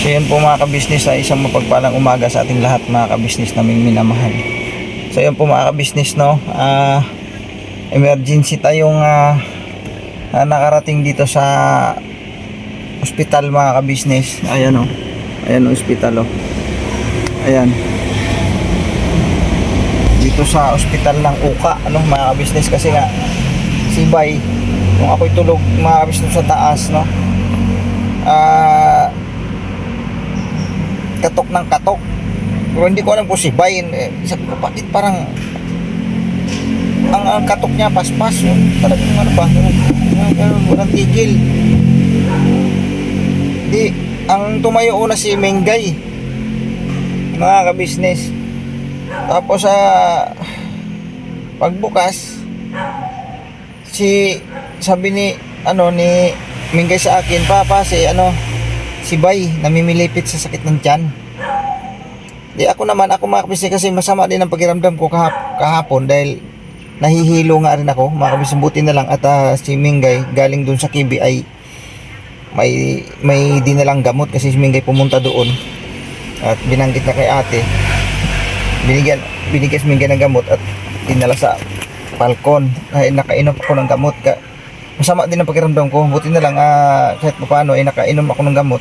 So yun po mga kabisnes, ay isang mapagpalang umaga sa ating lahat mga kabisnes naming minamahal. So yun po mga kabisnes, no, emergency tayong nakarating dito sa ospital mga kabisnes. Ayan o, ayan o ospital o. Ayan, dito sa ospital ng Uka, ano mga kabisnes, kasi nga si Bay, kung ako'y tulog mga kabisnes sa taas, no, katok ng katok. Pero hindi ko alam kung si Bay, sabi ko bakit parang ang katok niya paspas, yung talagang ano ba, yung walang tigil. Di, ang tumayo una si Mengay mga kabisnes. Tapos pagbukas, sabi ni Mengay sa akin, Papa, si Bay namimilipit sa sakit ng tiyan. Di ako mga kabisnes, kasi masama din ang pakiramdam ko kahapon dahil nahihilo nga rin ako mga kabisnes. Buti na lang at si Mengay galing dun sa Kibi ay may dinalang gamot, kasi si Mengay pumunta doon at binanggit niya kay ate, binigyan si Mengay ng gamot at dinala sa balkon. Ay nakainom ako ng gamot. Masama din ang pakiramdam ko. Buti na lang kahit paano ay nakainom ako ng gamot.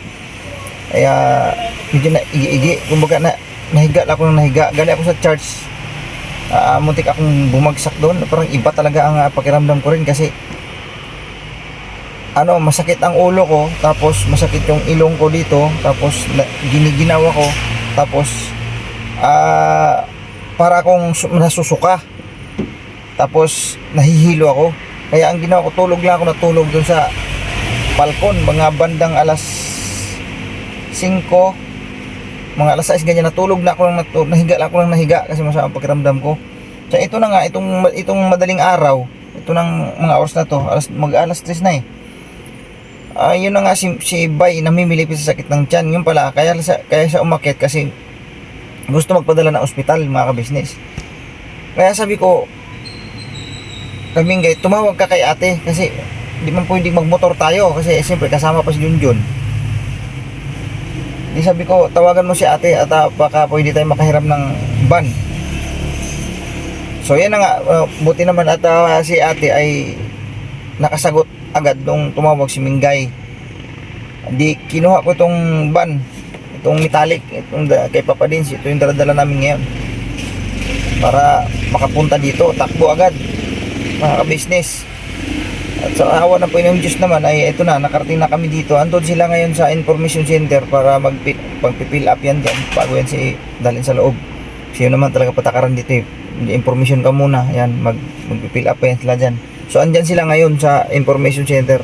Kaya medyo na igi-igi, kumbaga nahiga ako ng nahiga. Gali ako sa church, muntik akong bumagsak doon. Parang iba talaga ang pakiramdam ko rin, kasi masakit ang ulo ko, tapos masakit yung ilong ko dito, tapos giniginawa ko, tapos para akong nasusuka, tapos nahihilo ako. Kaya ang ginawa ko, natulog doon sa balkon mga bandang alas 5, mga alas 6 ganyan. Natulog na ako, nahiga lang ako ng nahiga kasi masama ang pakiramdam ko. So ito na nga, itong madaling araw, ito ng mga oras na to, mag-alas 3 na eh. Yun na nga, si Bay namimilipit sa sakit ng tiyan. Yun pala, kaya siya umakyat kasi gusto magpadala ng ospital mga kabisnes. Kaya sabi ko, Mengay, tumawag ka kay ate, kasi di man pwedeng magmotor tayo, kasi siyempre kasama pa si Junjun. Di sabi ko, tawagan mo si ate at baka pwede tayo makahiram ng van. So yan na nga, buti naman at si ate ay nakasagot agad nung tumawag si Mengay. Di kinuha ko itong van, itong metallic, itong kay Papa Dins, ito yung daladala namin ngayon para makapunta dito. Takbo agad mga kabisnes. At sa awa ng Panginoong Diyos naman ay ito na, nakarating na kami dito. Andun sila ngayon sa information center para magpipill up yan dyan bago yan dalhin sa loob. Kasi yun naman talaga patakaran dito eh. Information ka muna, yan, magpipill up yan sila dyan. So andyan sila ngayon sa information center.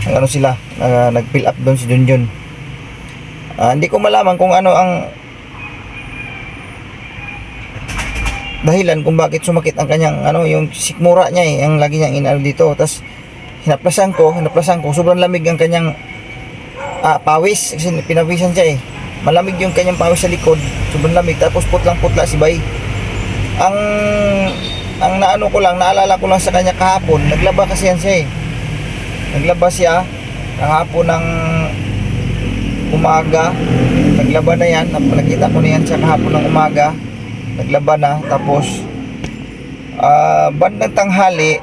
Nag-fill up doon si Junjun. Hindi ko malaman kung ano ang dahilan kung bakit sumakit ang kanyang yung sikmura niya eh, ang lagi niyang inano dito. Tapos hinaplasan ko, sobrang lamig ang kanyang pawis, kasi pinawisan siya eh. Malamig yung kanyang pawis sa likod, sobrang lamig. Tapos putlang-putla si Bay. Ang naalala ko lang sa kanya kahapon, naglaba kasi yan siya eh. Naglaba siya kahapon ng umaga, naglaba na yan, nakita ko na yan siya kahapon ng umaga. Naglaba na, tapos bandang tanghali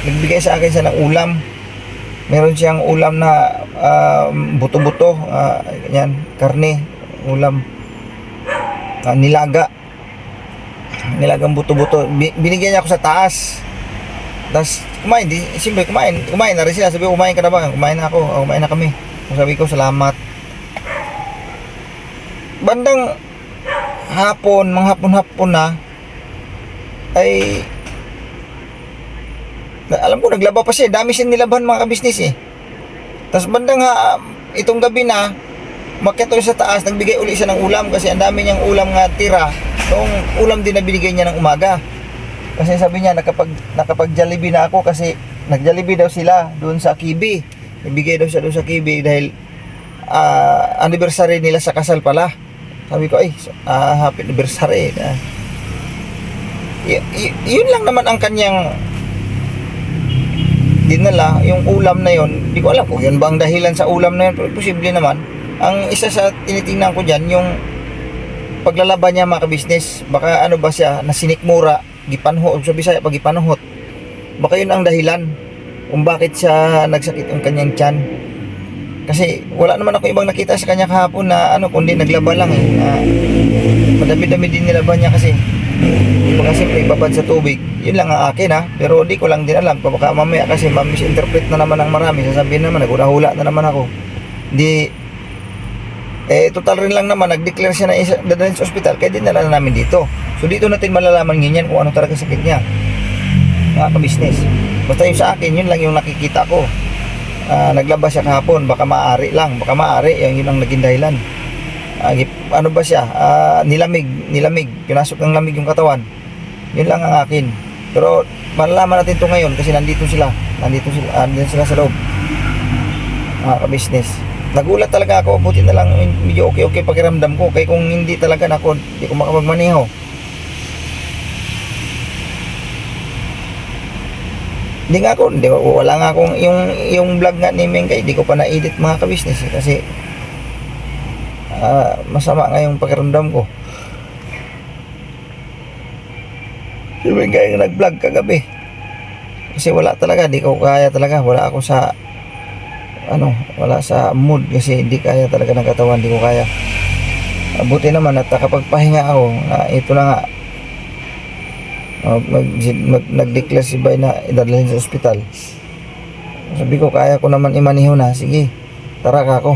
nagbigay sa akin siya ng ulam. Meron siyang ulam na buto-buto, yan, karne, ulam, nilagang buto-buto. Binigyan niya ako sa taas. Tapos siyempre kumain na rin sila. Sabi ko, kumain ka na ba? Kumain na ako, kumain na kami. Sabi ko, salamat. Bandang manghapon na ay alam ko naglaba pa siya, dami siya nilaban mga kabisnes eh. Tapos bandang itong gabi na umakyat sa taas, nagbigay uli siya ng ulam, kasi ang dami niyang ulam nga tira. Yung ulam din na binigay niya ng umaga, kasi sabi niya nakapag-Jollibee na ako, kasi nag-Jollibee daw sila doon sa Kibi. Ibigay daw siya doon sa Kibi dahil anniversary nila sa kasal pala. Sabi ko, happy anniversary. Yun lang naman ang kanyang dinala yung ulam na yon. Di ko alam kung yun ba ang dahilan sa ulam na yun, pero posible naman. Ang isa sa tinitingnan ko dyan, yung paglalaban niya mga kabisnes, baka ano ba siya, nasinikmura, gipanho, sa Bisaya pag gipanuhot, baka yun ang dahilan kung bakit siya nagsakit yung kanyang tiyan. Kasi wala naman ako ibang nakita sa kanya kahapon na ano, kundi naglaba lang eh. Madami-dami din nilaban niya kasi baka siyempre ibabad sa tubig. Yun lang ang akin ha, pero di ko lang din alam, baka mamaya kasi ma-misinterpret na naman ng marami, sasabihin naman nagula-hula na naman ako. Di total rin lang naman, nag-declare siya na dadalhin sa ospital, kaya dinala na namin dito. So dito natin malalaman ganyan kung ano talaga sakit niya, mga kabisnes. Basta yung sa akin, yun lang yung nakikita ko. Naglaba siya kahapon, baka maaari lang, baka maaari, yun ang naging dahilan. Ano ba siya, nilamig, pinasok ng lamig yung katawan. Yun lang ang akin. Pero malalaman natin to ngayon kasi nandito sila sa loob, mga kabisnes. Nagulat talaga ako, buti na lang medyo okay pakiramdam ko, kaya kung hindi talaga ako, hindi ko makapagmaneho. Wala nga akong yung vlog nga ni Mengay, hindi ko pa na-edit mga kabisnes kasi masama nga yung pakiramdam ko. Si Mengay yung nag-vlog kagabi kasi wala talaga, hindi ko kaya talaga, wala sa mood kasi hindi kaya talaga ng katawan, hindi ko kaya. Buti naman at nakapagpahinga ako, ito na nga, nag-declare si Bay na idadalhin sa ospital. Sabi ko kaya ko naman imaniho na, sige tara ka ako.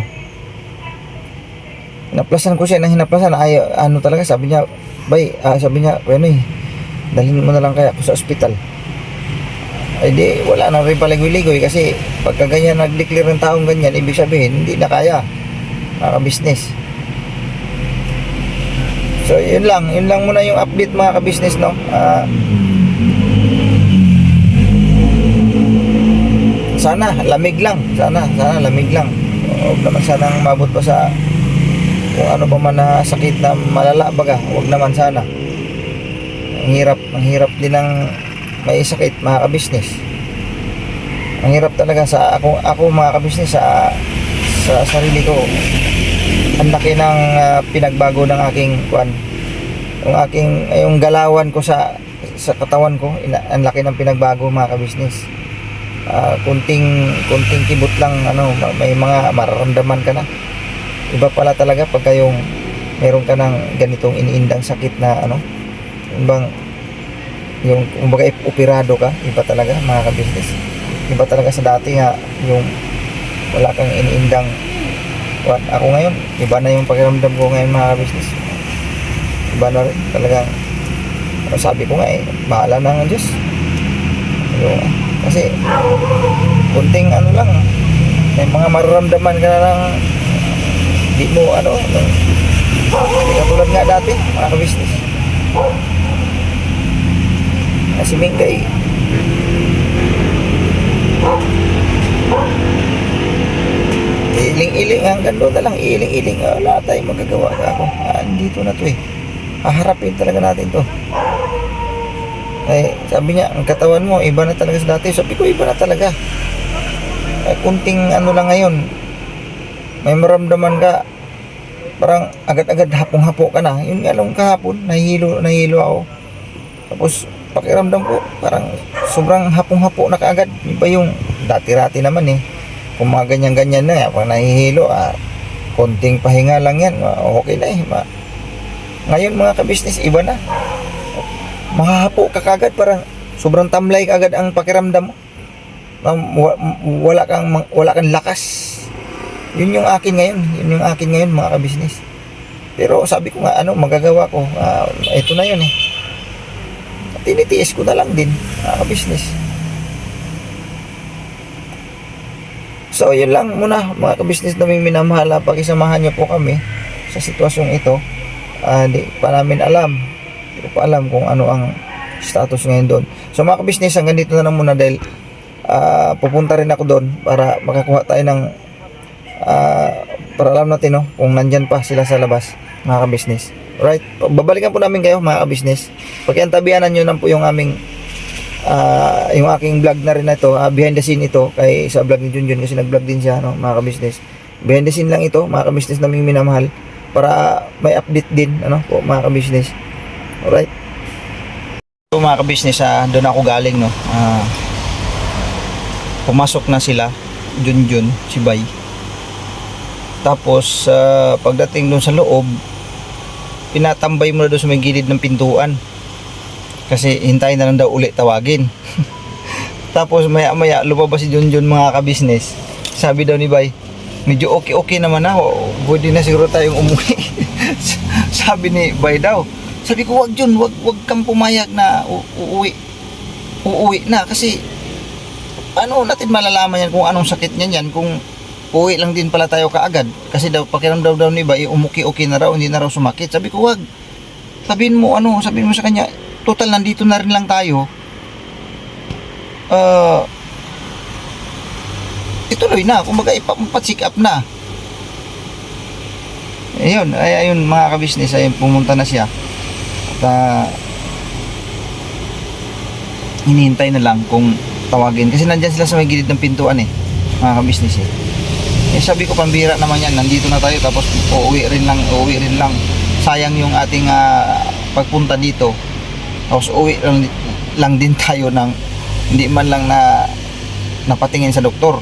Hinaplasan ko siya ng hinaplasan, ano talaga, sabi niya Bay, sabi niya bueno dalhin mo na lang kaya ako sa ospital. Ay di, wala nang rin paligoy-ligoy kasi pagka ganyan nag-declare ng taong ganyan, ibig sabihin hindi na kaya, mga business. So yun lang muna yung update mga ka-business, no. Sana lamig lang, sana lamig lang. Huwag naman sanang mabot pa sa kung ano pa man na sakit na malala baga, huwag naman sana. Ang hirap din ng may sakit mga ka-business. Ang hirap talaga sa ako mga ka-business, sa sarili ko. Ang laki ng pinagbago ng aking yung galawan ko sa katawan ko, ang laki ng pinagbago mga ka-business. Kunting kibot lang, may mga mararamdaman ka na. Iba pala talaga pagka yung meron ka ng ganitong iniindang sakit na yung kumbaga operado ka, iba talaga mga ka-business. Iba talaga sa dati nga yung wala kang iniindang ako ngayon, iba na yung pakiramdam ko ngayon mga ka-business. Iba na rin talagang sabi ko nga bahala na ng Diyos kasi kunting lang, may mga mararamdaman ka na lang di mo hindi katulad nga dati mga ka-business. Si Mengay iling-iling hanggang doon na lang, iling-iling, wala tayong magagawa ako. Dito na to haharapin talaga natin to. Sabi niya, ang katawan mo iba na talaga sa dati. Sabi ko, iba na talaga. Kunting lang ngayon, may maramdaman ka, parang agad-agad hapong-hapo ka na. Yun nga lang kahapon, nahihilo ako. Tapos pakiramdam ko parang sobrang hapong-hapo na kaagad. Iba yung dati-rati naman kung mga ganyan-ganyan na pag nahihilo, konting pahinga lang yan, okay na ngayon mga ka-business, iba na, mahahapo ka kaagad, parang sobrang tamlay kaagad ang pakiramdam mo. Wala kang lakas. Yun yung akin ngayon mga ka-business. Pero sabi ko nga, magagawa ko, ito na yun tinitiis ko na lang din mga ka-business. So yun lang muna mga ka-business na may minamahal, pakisamahan nyo po kami sa sitwasyong ito. Di pa namin alam, hindi ko pa alam kung ano ang status ngayon doon. So mga ka-business, hanggang dito na lang muna dahil pupunta rin ako doon para makakuha tayo ng para alam natin kung nandyan pa sila sa labas mga ka-business. Alright, babalikan po namin kayo mga ka-business. Pakiantabihanan nyo lang po yung aming yung aking vlog na rin na ito, behind the scene ito, kay sa vlog ni Junjun kasi nag-vlog din siya, no, mga kabisnes. Behind the scene lang ito, mga kabisnes naming minamahal, para may update din, ano po, mga kabisnes. Alright. So, mga kabisnes, doon ako galing, no. Pumasok na sila, Junjun, si Bay. Tapos, pagdating doon sa loob, pinatambay mo na doon sa may gilid ng pintuan. Kasi hintayin na lang daw ulit tawagin. Tapos maya lumabas si Junjun, mga kabisnes. Sabi daw ni Bay, medyo okay naman na, pwede na siguro tayong umuwi. Sabi ni Bay daw. Sabi ko, wag Jun, wag kang pumayag na uuwi na, kasi ano natin malalaman yan kung anong sakit niyan yan, kung uwi lang din pala tayo kaagad. Kasi daw pakiramdam daw ni Bay, umuki-okay na raw, hindi na raw sumakit. Sabi ko, wag. Sabihin mo sa kanya, total nandito na rin lang tayo. Ituloy na, kumbaga ipa-check up na. Ayun mga kabisnes, ayun, pumunta na siya. At hinihintay na lang kung tawagin, kasi nandyan sila sa may gilid ng pintuan mga kabisnes sabi ko, pambira naman yan, nandito na tayo tapos uuwi rin lang. Sayang yung ating pagpunta dito, tapos uwi lang din tayo ng hindi man lang napatingin sa doktor,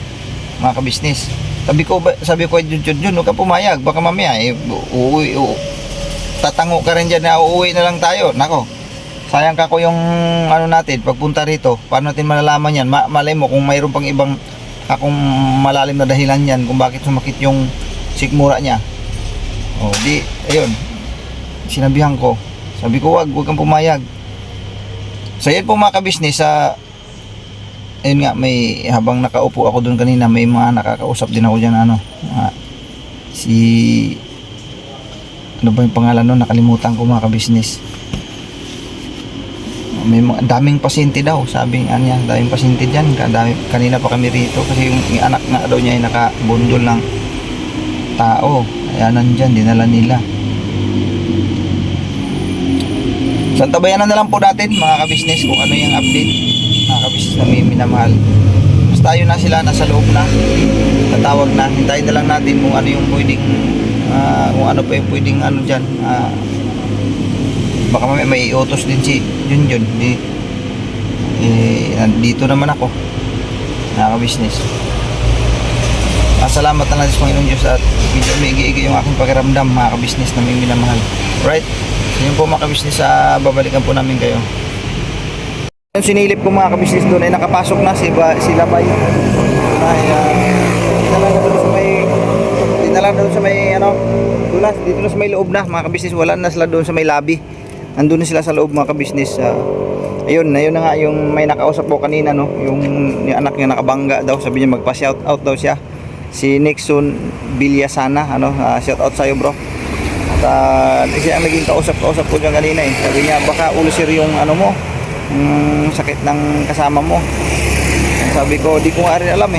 mga kabisnes. Sabi ko Jun, huwag ka pumayag, baka mamaya tatango ka rin dyan na uuwi na lang tayo. Nako, sayang ka ko yung natin pagpunta rito. Paano natin malalaman yan? Malay mo kung mayroon pang ibang akong malalim na dahilan yan kung bakit sumakit yung sikmura niya. Ayun, sinabihan ko. Sabi ko, wag kang pumayag. So yan po, mga kabisnes, ayun nga, habang nakaupo ako doon kanina, may mga nakakausap din ako dyan, ano ba yung pangalan nun, nakalimutan ko, mga kabisnes. May daming pasyente daw, sabi nga niya, daming pasyente dyan, kanina pa kami rito, kasi yung anak nga daw niya ay nakabundol ng tao, kaya nandyan, dinala nila. So, tabayanan na lang po natin, mga kabisnes, kung ano yung update, mga kabisnes na may minamahal. Basta yun na sila, nasa loob na, tatawag na, hintayin na lang natin kung ano yung pwedeng, kung ano pa yung pwedeng dyan. Baka may iutos din si Junjun. Nandito naman ako, mga kabisnes. Salamat na lang sa Panginoon Diyos at medyo umigi-igi yung aking pakiramdam, mga kabisnes na may minamahal. Right? Yun po, mga kabisnes, babalikan po namin kayo. Yung sinilip ko, mga kabisnes, doon ay nakapasok na sila Bay. Dinala doon sa may dulas, dito na sa may loob na, mga kabisnes. Wala na sila doon sa may lobby, nandun na sila sa loob, mga kabisnes. Ayun na nga yung may nakausap po kanina, no, yung anak niya nakabangga daw, sabi niya magpa-shout out daw siya, si Nixon Villasana, shout out sa'yo, bro. Siya ang naging kausap ko dyan kanina sabi niya, baka ulcer yung sakit ng kasama mo. Sabi ko, di ko nga rin alam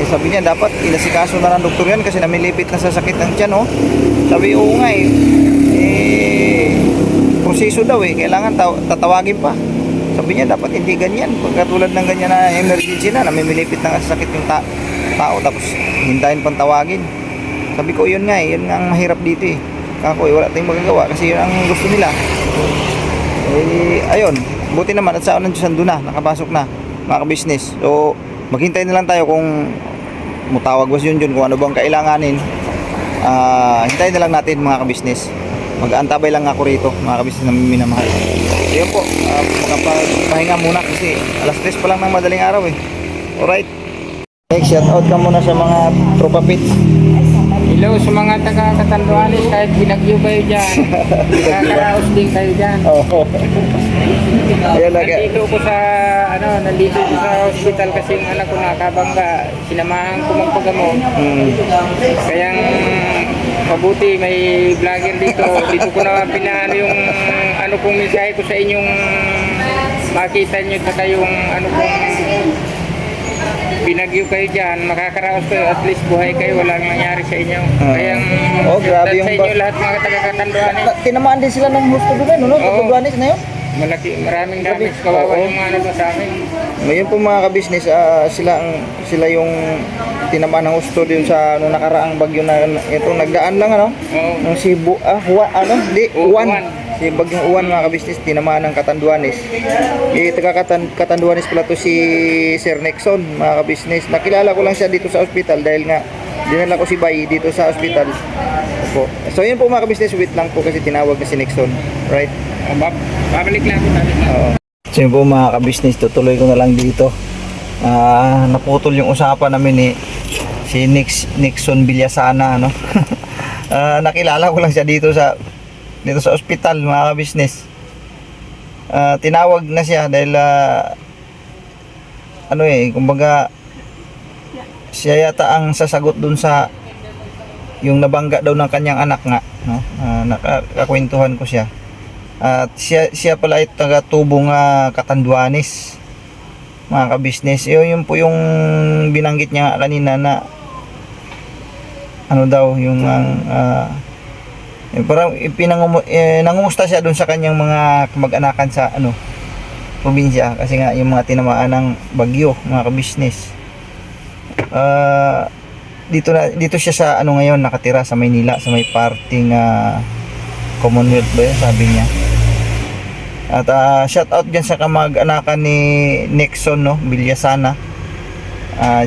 sabi niya, dapat inasikaso na ng doktor yan kasi namilipit na sa sakit ng tiyan. Sabi, oo nga proseso daw kailangan tatawagin pa. Sabi niya, dapat hindi ganyan, pagkatulad ng ganyan na emergency na namimilipit na sa sakit yung tao, tapos hintayin pang tawagin. Sabi ko, yun nga ang mahirap dito Kako, wala tayong magagawa kasi yun ang gusto nila. Ayun, buti naman at saan ng Diyos andun na, nakapasok na, mga kabisnes. So, maghintay na lang tayo kung mutawag was yun kung ano bang kailanganin. Hintayin na lang natin, mga kabisnes. Mag-antabay lang ako rito, mga kabisnes na minamahal. Ayun po, magpapahinga muna kasi alas 3 pa lang ng madaling araw Alright. Shout out ka muna sa mga tropa pits. Hello sa mga taga-Catanduanes, kahit binagyo kayo dyan, nakakaraos din kayo dyan. Nandito ko sa hospital kasi yung anak ko nakabangga, sinamahan ko magpagamot. Kayang mabuti may vlogger dito ko na pinaano yung kong mensahe ko sa inyong makita nyo, saka yung kong binagyo kayo dyan, makakaraos kayo, at least buhay kayo, walang nangyari sa inyo. Kaya grabe yung sa inyo lahat mga taga-Catanduanes. Tinamaan din sila ng gusto doon, no? Catanduanes na yun? Maraming damage, kawawa Oo. yung mga ano doon sa amin. Ngayon po mga kabisnes, sila yung tinamaan ng gusto din sa nung nakaraang bagyo na ito nagdaan lang ano. Oo. Nung si Uwan. Uwan. Si bagyong Uwan mga kabisnes tinamaan ng Catanduanes. Catanduanes pala to si Sir Nixon mga kabisnes. Nakilala ko lang siya dito sa ospital dahil nga dinala ko si Bay dito sa ospital. Opo. So yun po mga kabisnes, wait lang po kasi tinawag na si Nixon. Right? Babalik lang ako natin. So yun po mga kabisnes, tutuloy ko na lang dito. Naputol yung usapan namin ni si Nixon Villasana, no? Nakilala ko lang siya dito sa ospital mga kabisnes. Tinawag na siya dahil kumbaga siya yata ang sasagot dun sa yung nabangga daw ng kanyang anak nga, no? Nakakwentuhan ko siya. At siya pala ay taga-tubong Catanduanes mga kabisnes. Yun po yung binanggit niya kanina na ano daw yung parang nangumusta siya doon sa kanyang mga kamag-anakan sa probinsya kasi nga yung mga tinamaan ng bagyo mga kabisnes. Dito siya sa ngayon nakatira sa Maynila sa may parting Commonwealth ba yun sabi niya. At shout out dyan sa kamag-anakan ni Nixon, no, Villasana,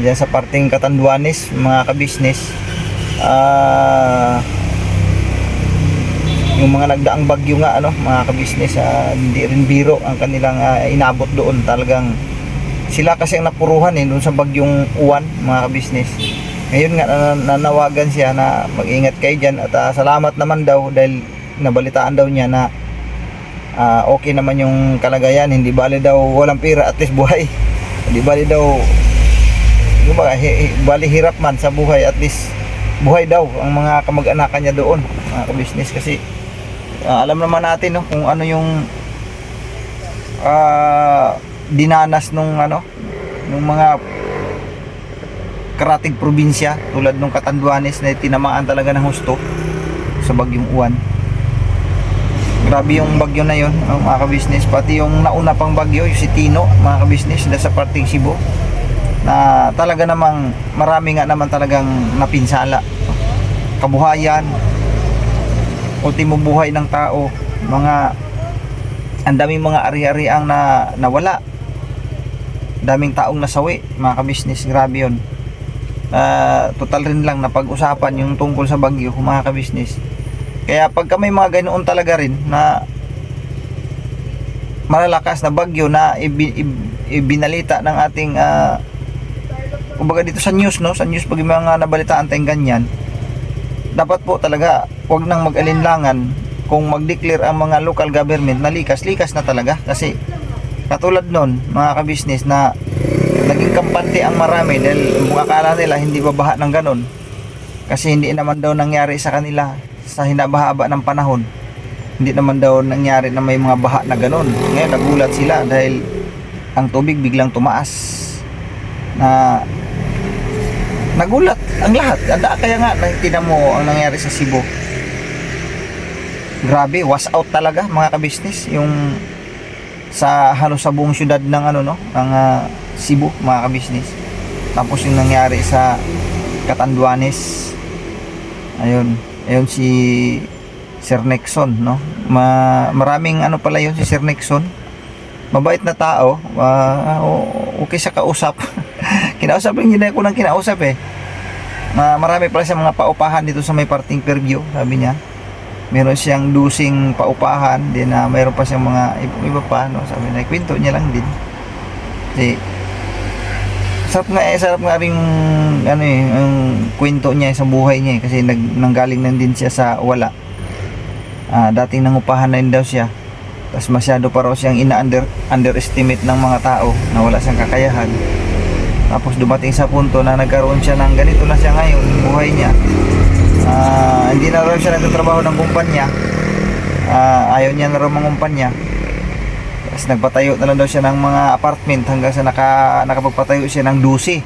dyan sa parting Catanduanes mga kabisnes. Yung mga nagdaang bagyo nga mga kabisnes, hindi rin biro ang kanilang inabot doon. Talagang sila kasi ang napuruhan doon sa bagyong Uwan mga kabisnes. Ngayon nga nanawagan siya na mag-ingat kayo dyan at salamat naman daw dahil nabalitaan daw niya na okay naman yung kalagayan, hindi bali daw walang pira at least buhay, hindi bali daw bali hirap man sa buhay at least buhay daw ang mga kamag-anakan niya doon mga kabisnes. Kasi alam naman natin kung ano yung dinanas nung mga karatig probinsya tulad nung Catanduanes na tinamaan talaga ng husto sa bagyong Uwan. Grabe yung bagyo na yun mga kabisnes, pati yung nauna pang bagyo yung si Tino mga kabisnes na sa parting Cebu na talaga namang marami nga naman talagang napinsala, kabuhayan, ultimo buhay ng tao, ang daming mga ari-ariang na nawala, daming taong nasawi mga kabisnes. Grabe yun. Total rin lang na pag-usapan yung tungkol sa bagyo mga kabisnes. Kaya pagka may mga ganoon talaga rin na malalakas na bagyo na ibinalita ng ating kumbaga dito sa news, no, sa news pag mga nabalitaan tayong ganyan, dapat po talaga wag nang mag-alinlangan kung mag-declare ang mga local government na likas na talaga. Kasi katulad nun mga kabisnes na naging kampante ang marami dahil kung akala nila hindi babaha ng ganon kasi hindi naman daw nangyari sa kanila sa hinabahaba ng panahon, hindi naman daw nangyari na may mga baha na ganon. Ngayon nagulat sila dahil ang tubig biglang tumaas, na nagulat ang lahat. Kaya nga tinan mo ang nangyari sa Cebu, grabe, was out talaga mga kabisnes yung sa halos sa buong syudad ng ng Cebu mga kabisnes. Tapos yung nangyari sa Catanduanes, ayun si Sir Nixon, no? Maraming pala yun si Sir Nixon, mabait na tao, okay sa kausap. Kinausap rin, hindi ko nang kinausap marami pala siya mga paupahan dito sa may parting Fairview. Sabi niya meron siyang dusing paupahan din na mayroon pa siyang mga iba pa, no? Sabi na kwento niya lang din kasi sarap nga rin yung kwento niya sa buhay niya kasi nanggaling na din siya sa wala. Dating nangupahan na rin daw siya, tapos masyado pa raw siyang underestimate ng mga tao na wala siyang kakayahan. Tapos dumating sa punto na nagkaroon siya ng ganito na siya ngayon, buhay niya. Hindi na raw siya nagtatrabaho ng kumpanya, ayaw niya na raw mangumpanya. Tapos nagpatayo na lang daw siya ng mga apartment hanggang sa nakapagpatayo siya ng 12.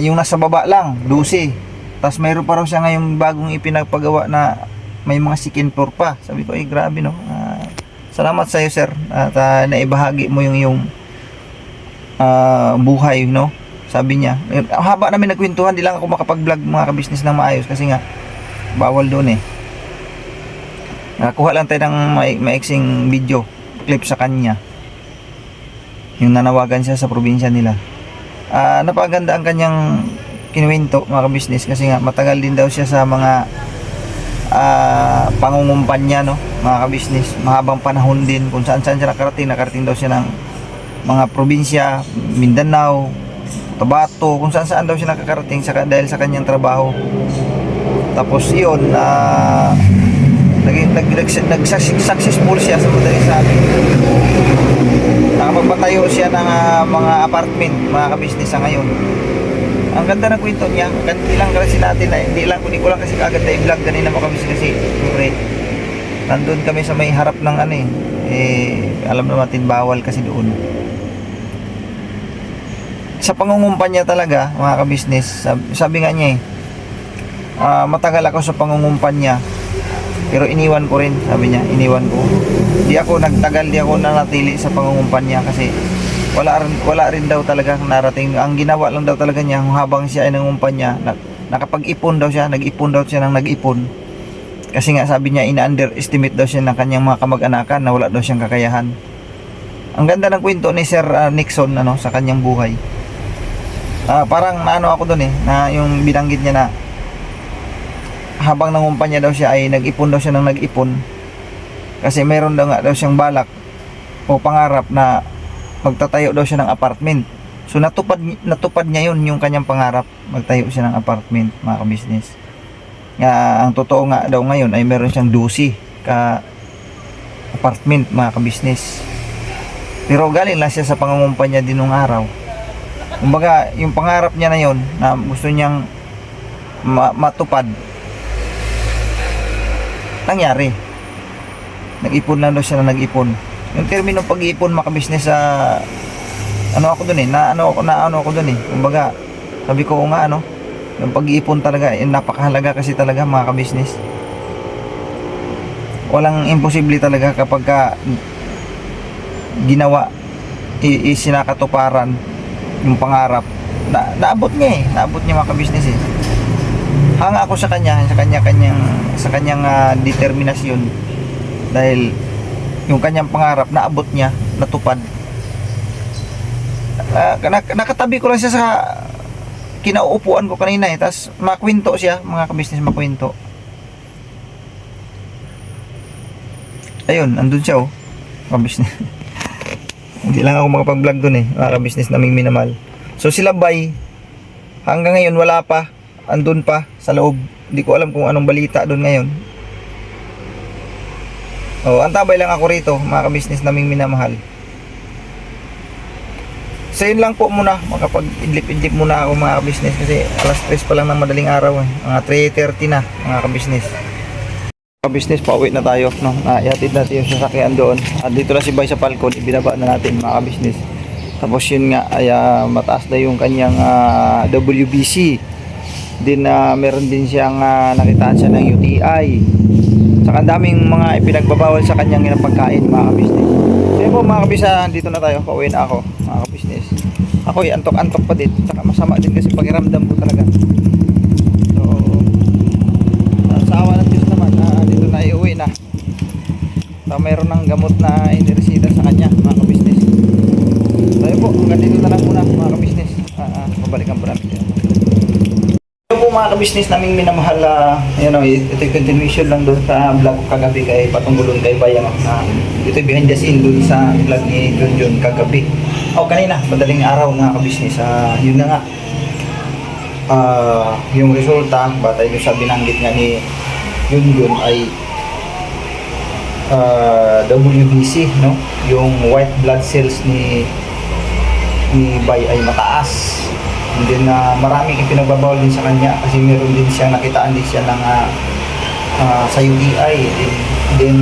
Yung nasa baba lang 12. Tapos mayroon pa raw siya ngayong bagong ipinagpagawa na may mga second floor pa. Sabi ko grabe, no. Salamat sa iyo, sir, at naibahagi mo yung iyong buhay, no? Sabi niya, haba namin nagkwentuhan, di lang ako makapag-vlog mga ka-business ng maayos kasi nga bawal doon eh. Nakuha lang tayo ng maiksing video clip sa kanya, yung nanawagan siya sa probinsya nila. Napaganda ang kanyang kinuwento mga ka-business kasi nga matagal din daw siya sa mga pangungumpanya, no, mga ka-business. Mahabang panahon din kung saan saan siya nakarating daw siya ng mga probinsya, Mindanao, Tabato, kung saan saan daw siya nakakarating dahil sa kanyang trabaho. Tapos yun, nag-successful siya sa madaling sabi. Nakapagpatayo siya ng mga apartment mga ka-business sa ngayon. Ang ganda ng kwento niya. Hindi lang kasi natin hindi ko lang kasi agad na i-vlog kanina mga ka-business kasi siyempre nandun kami sa may harap ng alam naman natin bawal kasi doon. Sa pangungumpanya talaga mga ka-business, sabi nga niya matagal ako sa pangungumpanya pero iniwan ko rin, sabi niya, iniwan ko. Di ako nagtagal, di ako nanatili sa pangungumpanya kasi wala rin daw talaga narating. Ang ginawa lang daw talaga niya habang siya ay nangungumpanya, nakapag-ipon daw siya, nag-ipon daw siya ng nag-ipon. Kasi nga sabi niya, ina-underestimate daw siya ng kanyang mga kamag-anakan na wala daw siyang kakayahan. Ang ganda ng kwento ni Sir Nixon sa kanyang buhay. Parang naano ako doon na yung binanggit niya na habang nangumpanya daw siya ay nag-ipon daw siya ng nag-ipon kasi meron daw nga daw siyang balak o pangarap na magtatayo daw siya ng apartment. So natupad niya yun, yung kanyang pangarap, magtayo siya ng apartment mga ka-business. Ang totoo nga daw ngayon ay meron siyang 12 ka apartment mga ka-business. Pero galing lang siya sa pangungumpanya din nung araw. Kumbaga yung pangarap niya na yun na gusto niyang matupad, nangyari. Nag-ipon lang daw siya na nag-ipon. Yung termino pag-ipon mga ka-business ako dun naano ako dun kumbaga sabi ko nga yung pag-iipon talaga napakahalaga kasi talaga mga ka-business. Walang imposible talaga kapag ginawa isinakatuparan yung pangarap. Naabot niya mga ka-business hanga ako sa kanyang determinasyon dahil yung kanyang pangarap naabot niya, natupad. Nakatabi ko lang siya sa kinauupuan ko kanina tapos makwento siya mga ka-business, makwento. Ayun, andun siya ka-business. Hindi lang ako makapag-vlog dun mga ka-business naming minamahal. So sila Bay hanggang ngayon wala pa, andun pa sa loob. Hindi ko alam kung anong balita doon ngayon. Antabay lang ako rito mga ka-business naming minamahal. So yun lang po muna, makapag-idlip-idlip muna ako mga ka-business kasi alas 3 pa lang ng madaling araw mga 3:30 na mga ka-business. Ka-business, pauwi na tayo ihatid natin yung sasakyan doon at dito na si Bay sa Falcon, ibinaba na natin mga ka-business. Tapos yun nga ay mataas na yung kanyang WBC. Din meron din siyang nakitaan siya ng UTI. Saka ang daming mga ipinagbabawal sa kanyang pagkain mga ka-business. So yun po mga ka-business, dito na tayo, pauwi na ako mga ka-business. Ako antok-antok pa din, saka masama din kasi pakiramdam ko talaga. So sa awa ng Diyos naman, dito na iuwi na. So mayroon ng gamot na iniresita sa kanya mga ka-business. So yun po, hanggang dito na lang muna mga ka-business. Pabalikan po namin. Ito po mga ka-business naming minamahal, ito yung continuation lang doon sa vlog ko kagabi kay Patungulon kay Bayang. Ito yung behind the scene doon sa vlog ni Junjun kagabi. Kanina, madaling araw mga ka-business. Yun na nga. Yung resulta, batay doon sa binanggit nga ni Junjun ay WBC, no? Yung white blood cells ni Bay ay mataas. And then maraming ipinagbabawal din sa kanya kasi meron din siya, nakitaan din siya ng sa UTI. Then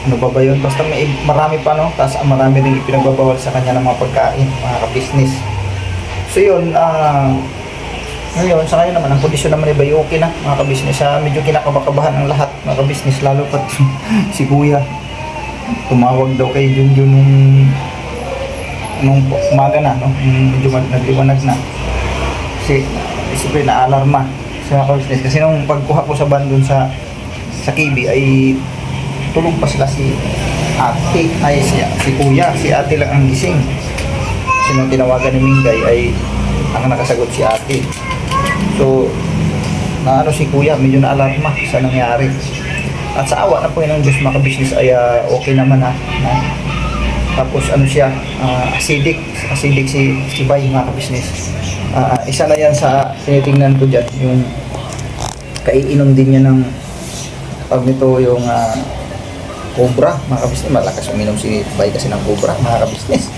ano ba yun? Basta marami pa tapos marami din ipinagbabawal sa kanya ng mga pagkain, mga ka-business. So yun, Ngayon, sa ngayon naman, ang kondisyon naman ni Bay okay na, mga kabisnes. Medyo kinakabakabahan ang lahat, mga kabisnes, lalo pat si Kuya. Tumawag daw kay Junjun nung umaga na, no? Medyo nagliwanag na. Kasi, siyempre na-alarma sa mga kabisnes. Kasi nung pagkuha ko sa van dun sa KB ay tulog pa sila si ate, ay si Kuya, si ate lang ang gising. Kasi nung tinawagan ni Mingay ay ang nakasagot si ate. So, na ano si Kuya, medyo na-alarma sa nangyari. At sa awa na po yun ng Diyos mga kabisnes ay okay naman na. Tapos ano siya, acidic si Bay mga kabisnes. Isa na yan sa tinitingnan ko dyan, yung kaiinom din niya ng pag nito yung Cobra mga kabisnes. Malakas uminom si Bay kasi ng Cobra mga kabisnes.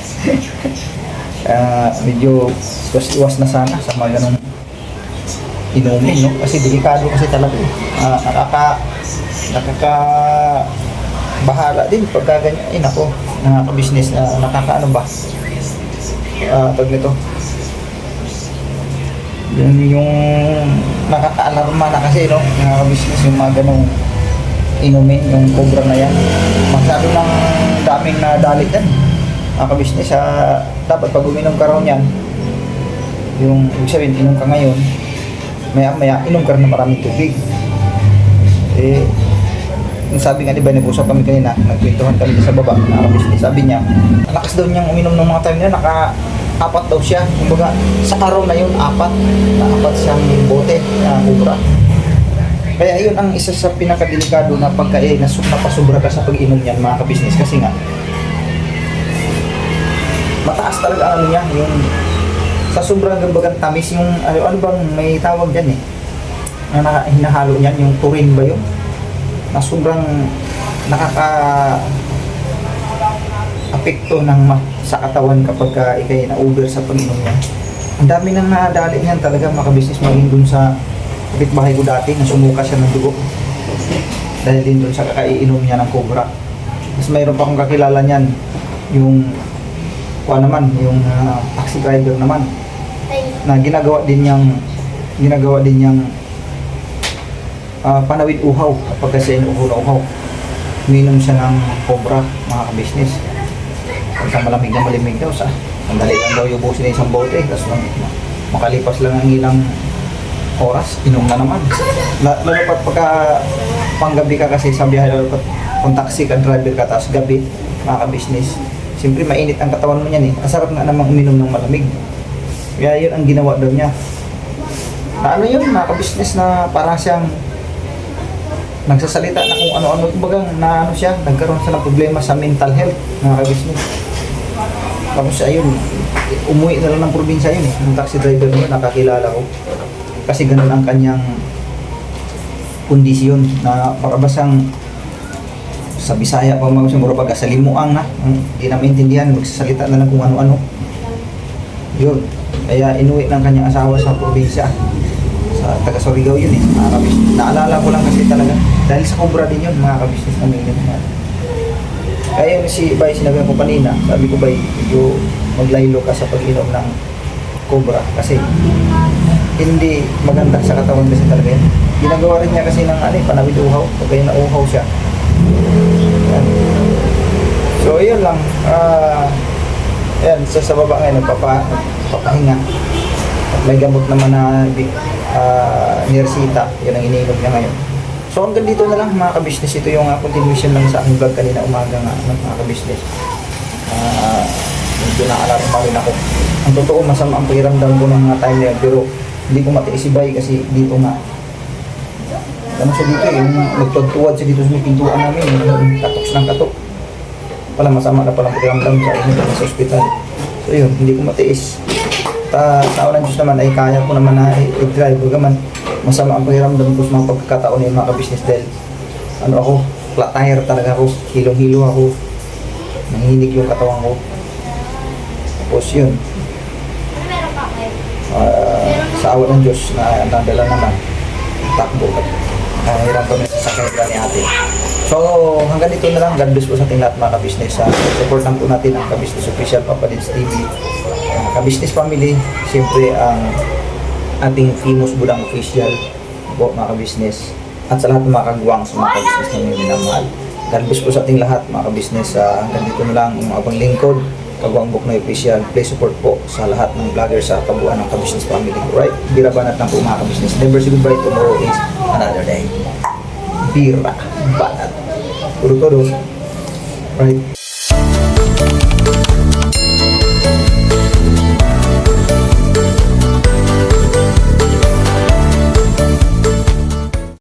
Medyo iwas na sana sa mga ganong inumin, no? Kasi delikado kasi talaga nakakabahala din pagka ganyan. Ako, nakaka-business na nakakaano ba pag nito yung nakaka-alarma na kasi, no? Nakaka-business yung mga ganong inumin, yung Cobra na yan. Masyado ng daming nadalit yan nakaka-business. Dapat pag uminom ka raw niyan, yung ibig sabihin, inom ka ngayon, maya inom ka rin na maraming tubig. Sabi nga, di ba, nag-usap kami kanina, nagkwentuhan kami sa baba, nakaka-business. Sabi niya, lakas daw niyang uminom ng mga time niya, naka-apat daw siya. Kumbaga, sa araw na yun, apat siyang bote na Cobra. Kaya yun ang isa sa pinakadelikado na pagka napasubra ka sa pag-inom niyan mga ka-business. Kasi nga, mataas talaga ano niya, yung sa sobrang gambagang tamis, yung ano bang may tawag dyan na hinahalo niyan, yung turin ba yun? Na sobrang nakaka-apekto sa katawan kapag ikay na-over sa pag-inom niya. Ang dami nang nadali niyan talaga mga ka-business, maging dun sa kapitbahay ko dati, nasumuka siya ng dugo. Dahil din dun sa kakaiinom niya ng Cobra. Mas mayroon pa akong kakilala niyan, yung taxi driver naman, na ginagawa din niyang panawid uhaw kapag kasi inuuhaw na uhaw. Uminom siya ng Cobra mga ka-business. Pagka malamig daw sandali lang daw yubusin na isang bote, tapos makalipas lang ang ilang oras, inom na naman. Lalo pagka panggabi ka kasi sa biyahe, lalo kung taxi ka, driver ka, tapos gabi mga ka-business, siyempre mainit ang katawan mo niyan Ang sarap nga namang uminom ng malamig. Kaya yun ang ginawa daw niya. Na ano yun, mga ka-business, na parang siyang nagsasalita na kung ano-ano. Kumbaga, na ano siya, nagkaroon siya ng problema sa mental health, mga ka-business. Tapos ayun, umuwi na lang ng probinsya yun Yung taxi driver niya, nakakilala ko. Kasi ganun ang kanyang kondisyon, na parabasang sa Bisaya pa mga siguro pag salimuang na, hindi na maintindihan, magsasalita na lang kung ano-ano. Yun, kaya inuwi ng kanyang asawa sa probinsya, sa taga Surigao yun mga kabisnes. Naalala ko lang kasi talaga, dahil sa Cobra din yun mga kabisnes namin yun. Kaya yun si Bay, sinabi ko kanina, sabi ko Bay, medyo maglaylo ka sa pag-inom ng Cobra kasi hindi maganda sa katawan kasi talaga yan. Ginagawa rin niya kasi ng panawid uhaw, pagka nauhaw siya. Yan. So yun lang, ayan, sa baba ngayon nagpapahinga. At may gamot naman na Nirsita, yun ang iniinom niya ngayon. So hanggang dito na lang mga ka-business, ito yung continuation lang sa aking vlog kanina umaga nga mga ka-business. Medyo na-alarma rin ako. Ang totoo, masama ang pakiramdam ko ng mga time na yun, pero hindi ko matiis si Bay kasi dito nga. Ano siya dito yung nagtuwad siya dito sa may pintuan namin, yung katoks ng katok. Pala masama na palang pakiramdam sa ospital. So yun, hindi ko matiis. Tao ng Diyos naman ay kaya ko naman na i-drive. Gaman, masama ang pakiramdam ko sa mga pagkakataon ng mga ka-business dahil ako, flat tire talaga ako, hilong-hilo ako, nangihinig yung katawan ko. Tapos yun, sa awa ng Diyos na nadala naman, takbo at hirap kami sa sakay ni ate. So hanggang dito na lang. God bless po sa ating lahat mga ka-business. Supportan po natin ang ka-business official Papa Dins TV, ka-business family. Siyempre ang ating famous Budang Official po mga ka-business. At sa lahat ng mga kagwang sa mga ka-business na may minamahal. God bless po sa ating lahat mga ka-business. Ganito na lang ang mga abang lingkod. Kagwang Buknoy Official. Please support po sa lahat ng vlogger sa kabuuan ng ka-business family. Right? Bira banat lang po mga ka-business. Never say goodbye. Tomorrow is another day. Bira banat. Puro-puro. Right?